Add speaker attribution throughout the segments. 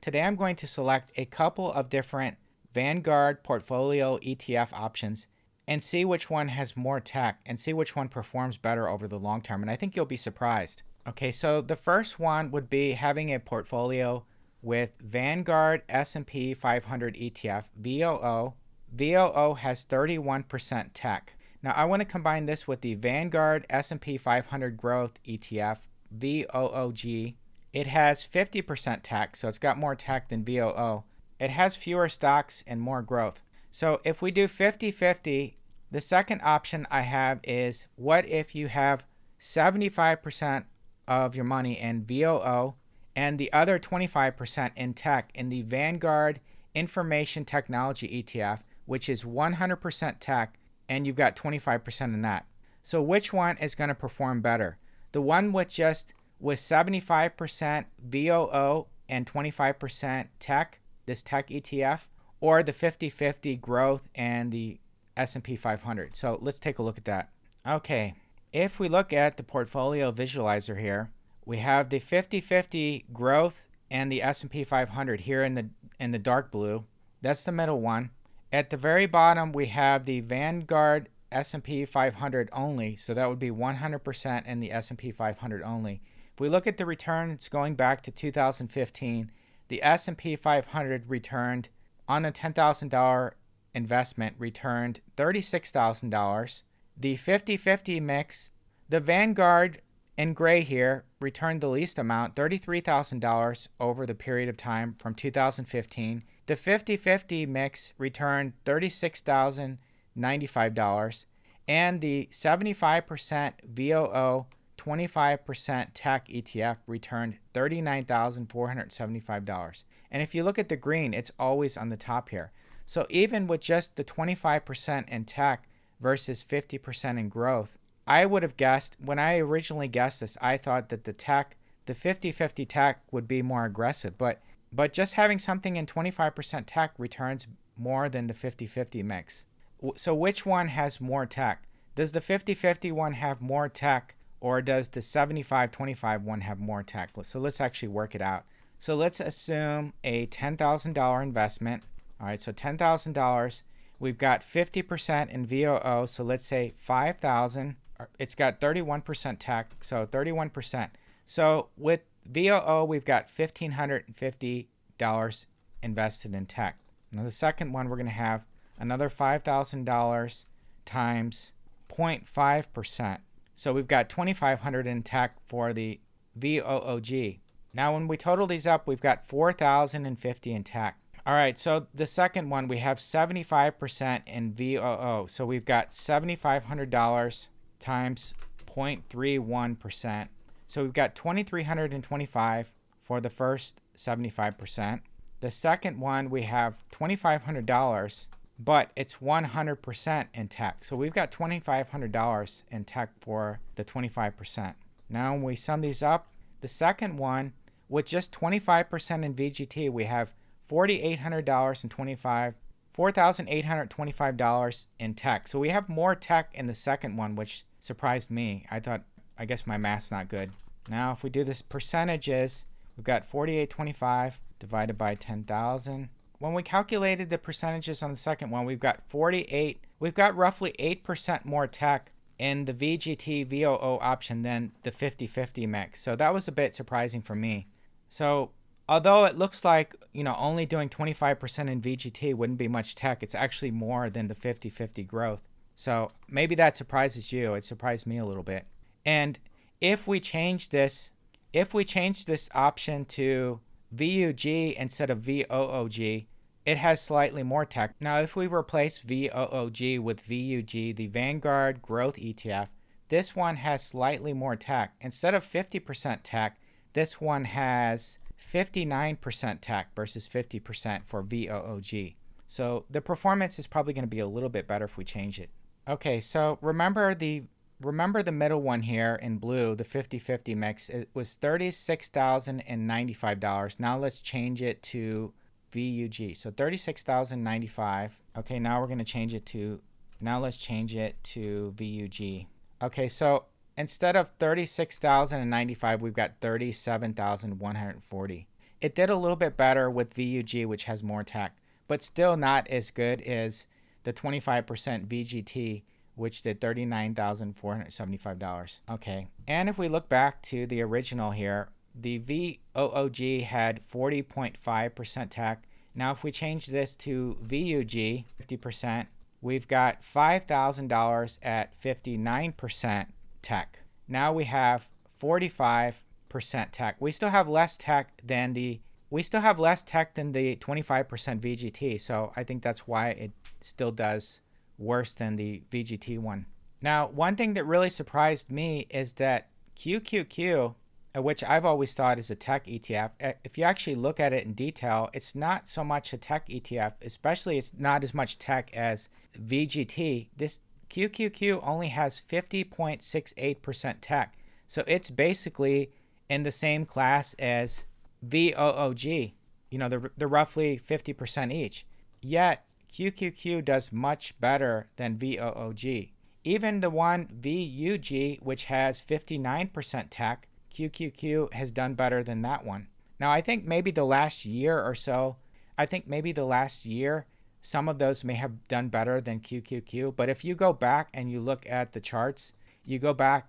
Speaker 1: Today I'm going to select a couple of different Vanguard portfolio ETF options and see which one has more tech and see which one performs better over the long term. And I think you'll be surprised. Okay, so the first one would be having a portfolio with Vanguard S&P 500 ETF, VOO. VOO has 31% tech. Now I want to combine this with the Vanguard S&P 500 Growth ETF, VOOG. It has 50% tech, so it's got more tech than VOO. It has fewer stocks and more growth. So if we do 50-50, the second option I have is, what if you have 75% of your money in VOO and the other 25% in tech in the Vanguard Information Technology ETF, which is 100% tech, and you've got 25% in that. So which one is going to perform better? The one with 75% VOO and 25% tech, this tech ETF, or the 50-50 growth and the S&P 500. So let's take a look at that. Okay, if we look at the portfolio visualizer here, we have the 50-50 growth and the S&P 500 here in the dark blue. That's the middle one. At the very bottom, we have the Vanguard S&P 500 only, so that would be 100% in the S&P 500 only. If we look at the returns going back to 2015, the S&P 500 returned on a $10,000 investment returned $36,000. The 50-50 mix, the Vanguard in gray here, returned the least amount, $33,000 over the period of time from 2015. The 50-50 mix returned $36,095, and the 75% VOO 25% tech ETF returned $39,475. And if you look at the green, it's always on the top here. So even with just the 25% in tech versus 50% in growth, I would have guessed, when I originally guessed this, I thought that the 50-50 tech would be more aggressive. But just having something in 25% tech returns more than the 50-50 mix. So which one has more tech? Does the 50-50 one have more tech, or does the 75-25 one have more tech? So let's actually work it out. So let's assume a $10,000 investment. All right, so $10,000. We've got 50% in VOO, so let's say $5,000. It's got 31% tech, so 31%. So with VOO, we've got $1,550 invested in tech. Now the second one, we're going to have another $5,000 times 0.5%. So we've got $2,500 in tech for the VOOG. Now when we total these up, we've got $4,050 in tech. All right, so the second one, we have 75% in VOO. So we've got $7,500 times 0.31%. So we've got $2,325 for the first 75%. The second one, we have $2,500, but it's 100% in tech. So we've got $2,500 in tech for the 25%. Now when we sum these up, the second one, with just 25% in VGT, we have $4,825 in tech. So we have more tech in the second one, which surprised me. I guess my math's not good. Now if we do this percentages, we've got 4825 divided by 10,000. When we calculated the percentages on the second one, we've got roughly 8% more tech in the VGT VOO option than the 50-50 mix. So that was a bit surprising for me. So although it looks like, only doing 25% in VGT wouldn't be much tech, it's actually more than the 50-50 growth. So maybe that surprises you. It surprised me a little bit. And if we change this option to VUG instead of VOOG, it has slightly more tech. Now, if we replace VOOG with VUG, the Vanguard Growth ETF, this one has slightly more tech. Instead of 50% tech, this one has 59% tech versus 50% for VOOG. So the performance is probably going to be a little bit better if we change it. Okay, so remember the middle one here in blue, the 50-50 mix. It was $36,095. Now let's change it to VUG. So $36,095. Okay, now we're going to change it to, let's change it to VUG. Okay, so instead of $36,095, we've got $37,140. it did a little bit better with VUG, which has more tech, but still not as good as the 25% VGT, which did $39,475. Okay, and if we look back to the original here, the VOOG had 40.5% tech. Now if we change this to VUG, 50%, we've got $5,000 at 59% tech. Now we have 45% tech. We still have less tech than the 25% VGT, so I think that's why it still does worse than the VGT one. Now, one thing that really surprised me is that QQQ, which I've always thought is a tech ETF, if you actually look at it in detail, it's not so much a tech ETF, especially it's not as much tech as VGT. This QQQ only has 50.68% tech. So it's basically in the same class as VOOG. You know, they're roughly 50% each. Yet QQQ does much better than VOOG. Even the one VUG, which has 59% tech, QQQ has done better than that one. Now, I think maybe the last year or so, some of those may have done better than QQQ. But if you go back and you look at the charts, you go back,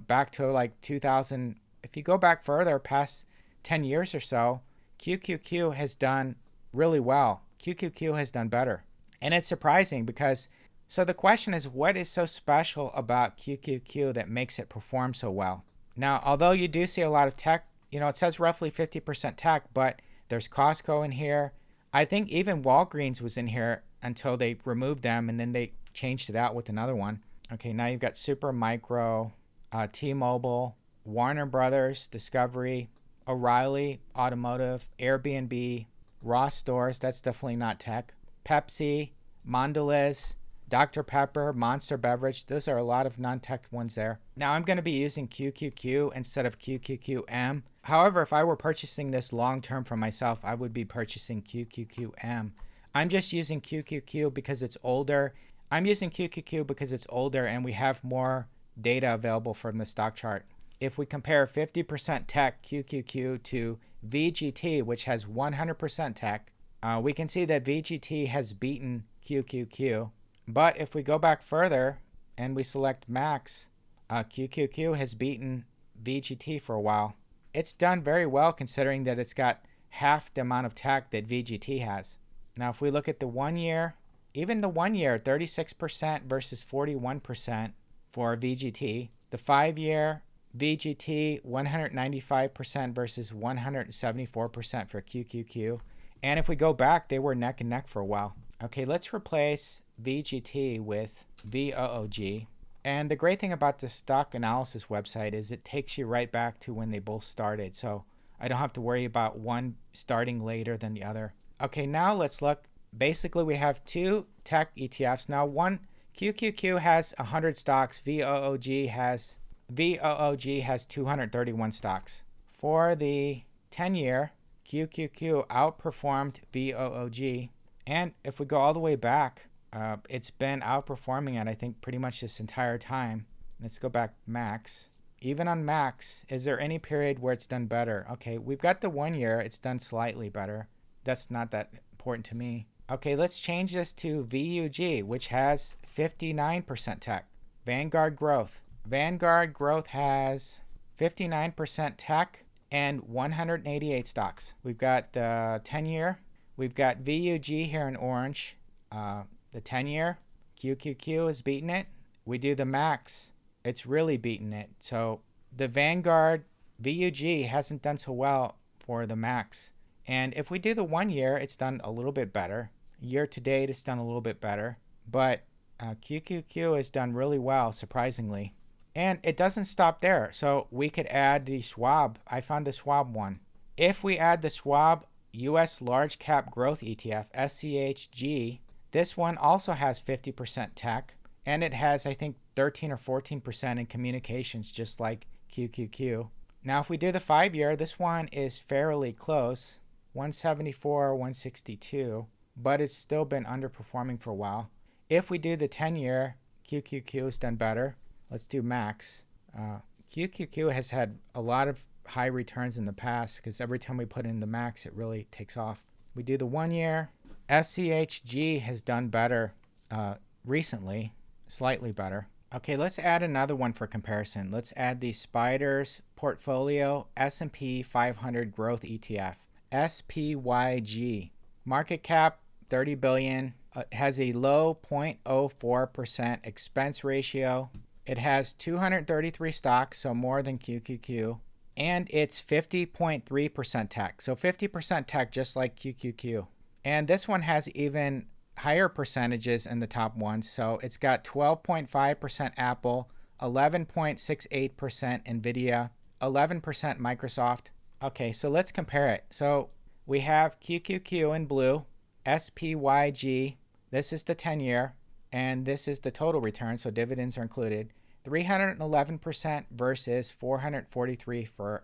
Speaker 1: back to like 2000. If you go back further past 10 years or so, QQQ has done really well. QQQ has done better. And it's surprising because, so the question is, what is so special about QQQ that makes it perform so well? Now, although you do see a lot of tech, it says roughly 50% tech, but there's Costco in here. I think even Walgreens was in here until they removed them, and then they changed it out with another one. Okay, now you've got Super Micro, T-Mobile, Warner Brothers, Discovery, O'Reilly, Automotive, Airbnb, Ross Stores, that's definitely not tech, Pepsi, Mondelez, Dr. Pepper, Monster Beverage, those are a lot of non-tech ones there. Now I'm going to be using QQQ instead of QQQM. However, if I were purchasing this long-term for myself, I would be purchasing QQQM. I'm just using QQQ because it's older. I'm using QQQ because it's older and we have more data available from the stock chart. If we compare 50% tech QQQ to VGT, which has 100% tech, we can see that VGT has beaten QQQ. But if we go back further and we select max, QQQ has beaten VGT for a while. It's done very well considering that it's got half the amount of tech that VGT has. Now if we look at the 1 year, even the 1 year, 36% versus 41% for VGT. The 5 year, VGT 195% versus 174% for QQQ. And if we go back, they were neck and neck for a while. Okay, let's replace VGT with VOOG. And the great thing about the stock analysis website is it takes you right back to when they both started. So I don't have to worry about one starting later than the other. Okay, now let's look. Basically, we have two tech ETFs. Now, one QQQ has 100 stocks. VOOG has 231 stocks. For the 10-year, QQQ outperformed VOOG. And if we go all the way back, it's been outperforming it, I think, pretty much this entire time. Let's go back max. Even on max, is there any period where it's done better? Okay, we've got the 1 year. It's done slightly better. That's not that important to me. Okay, let's change this to VUG, which has 59% tech. Vanguard Growth. Vanguard Growth has 59% tech and 188 stocks. We've got the 10-year. We've got VUG here in orange. The 10-year, QQQ is beating it. We do the max. It's really beating it. So the Vanguard VUG hasn't done so well for the max. And if we do the 1 year, it's done a little bit better. Year to date, it's done a little bit better. But QQQ has done really well, surprisingly. And it doesn't stop there. So we could add the Schwab. I found the Schwab one. If we add the Schwab US Large Cap Growth ETF, SCHG, this one also has 50% tech. And it has, I think, 13 or 14% in communications, just like QQQ. Now, if we do the 5 year, this one is fairly close, 174, 162, but it's still been underperforming for a while. If we do the 10 year, QQQ has done better. Let's do max. QQQ has had a lot of high returns in the past because every time we put in the max, it really takes off. We do the 1 year. SCHG has done better recently, slightly better. Okay, let's add another one for comparison. Let's add the Spiders Portfolio S&P 500 Growth ETF, SPYG. Market cap 30 billion. It has a low 0.04% expense ratio. It has 233 stocks, so more than QQQ. And it's 50.3% tech. So 50% tech, just like QQQ. And this one has even higher percentages in the top ones. So it's got 12.5% Apple, 11.68% Nvidia, 11% Microsoft. Okay, so let's compare it. So we have QQQ in blue, SPYG. This is the 10-year, and this is the total return, so dividends are included. 311% versus 443%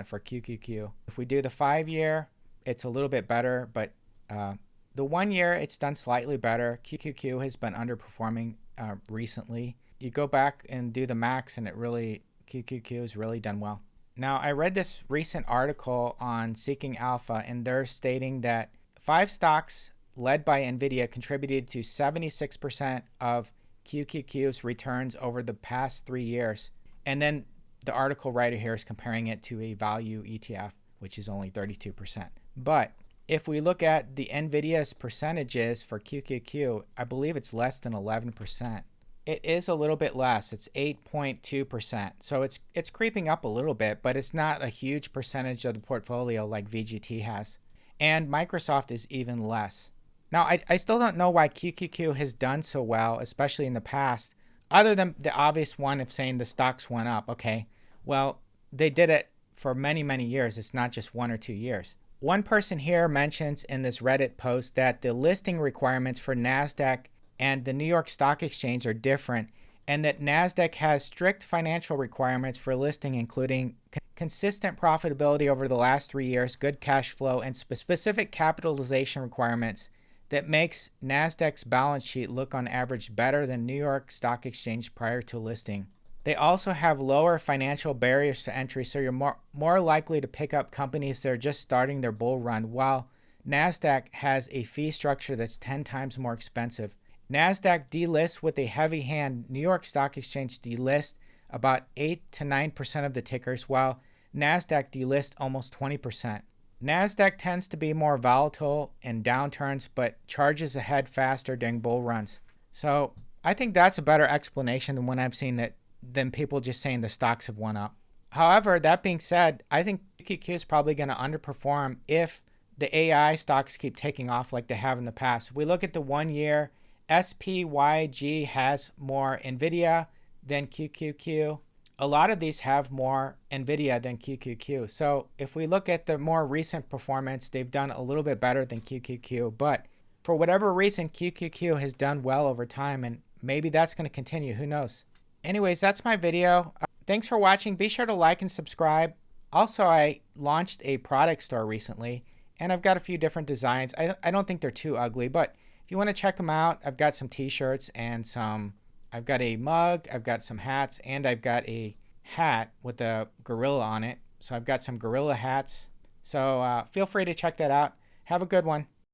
Speaker 1: for QQQ. If we do the 5-year, it's a little bit better, but the 1 year, it's done slightly better. QQQ has been underperforming recently. You go back and do the max, and QQQ has really done well. Now, I read this recent article on Seeking Alpha, and they're stating that 5 stocks led by Nvidia contributed to 76% of QQQ's returns over the past 3 years. And then the article writer here is comparing it to a value ETF, which is only 32%. But if we look at the Nvidia's percentages for QQQ, I believe it's less than 11%. It is a little bit less. It's 8.2%. So it's creeping up a little bit, but it's not a huge percentage of the portfolio like VGT has. And Microsoft is even less. Now, I still don't know why QQQ has done so well, especially in the past, other than the obvious one of saying the stocks went up. Okay, well, they did it for many, many years. It's not just 1 or 2 years. One person here mentions in this Reddit post that the listing requirements for NASDAQ and the New York Stock Exchange are different, and that NASDAQ has strict financial requirements for listing, including consistent profitability over the last 3 years, good cash flow, and specific capitalization requirements that makes NASDAQ's balance sheet look on average better than New York Stock Exchange prior to listing. They also have lower financial barriers to entry, so you're more likely to pick up companies that are just starting their bull run, while NASDAQ has a fee structure that's 10 times more expensive. NASDAQ delists with a heavy hand. New York Stock Exchange delists about 8 to 9% of the tickers, while NASDAQ delists almost 20%. NASDAQ tends to be more volatile in downturns, but charges ahead faster during bull runs. So I think that's a better explanation than when I've seen it than people just saying the stocks have went up. However, that being said, I think QQQ is probably going to underperform if the AI stocks keep taking off like they have in the past. If we look at the 1 year, SPYG has more Nvidia than QQQ. A lot of these have more Nvidia than QQQ. So if we look at the more recent performance, they've done a little bit better than QQQ. But for whatever reason, QQQ has done well over time, and maybe that's going to continue. Who knows? Anyways, that's my video. Thanks for watching. Be sure to like and subscribe. Also, I launched a product store recently, and I've got a few different designs. I don't think they're too ugly, but if you want to check them out, I've got some t-shirts and I've got a mug, I've got some hats, and I've got a hat with a gorilla on it. So I've got some gorilla hats. So feel free to check that out. Have a good one.